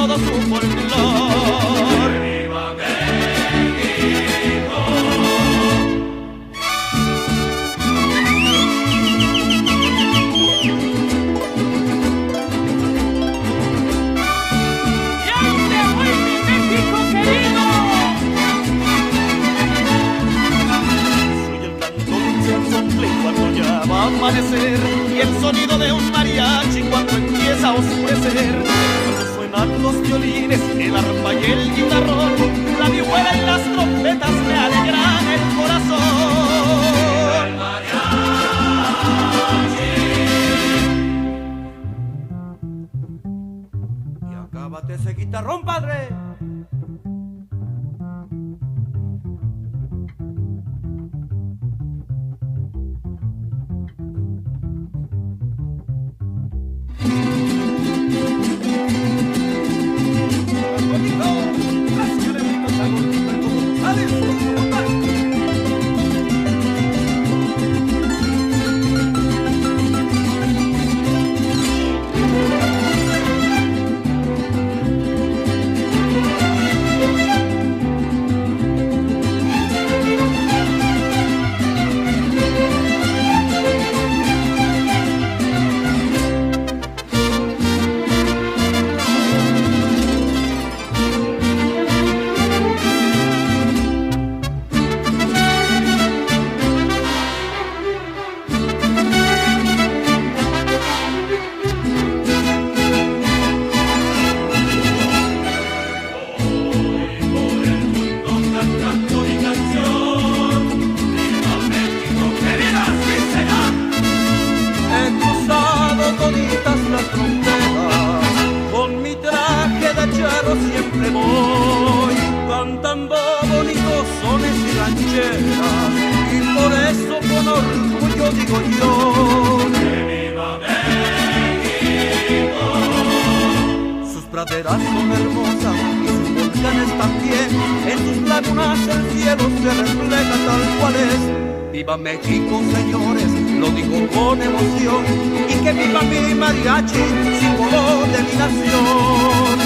todo su folclor. ¡Viva México! ¡Y ahí te voy, mi México querido! Soy el canto dulce del sople cuando ya va a amanecer, y el sonido de un mariachi cuando empieza a oscurecer. Cuando suenan los violines, el arpa y el guitarrón, la vihuela y las trompetas me alegran el corazón. ¡El mariachi! Y acábate ese guitarrón, padre. Siempre voy cantando bonitos sones y rancheras, y por eso con orgullo digo yo: ¡Que viva México! Sus praderas son hermosas y sus volcanes también, en sus lagunas el cielo se refleja tal cual es. ¡Viva México, señores! Lo digo con emoción, y que viva mi mariachi, símbolo de mi nación.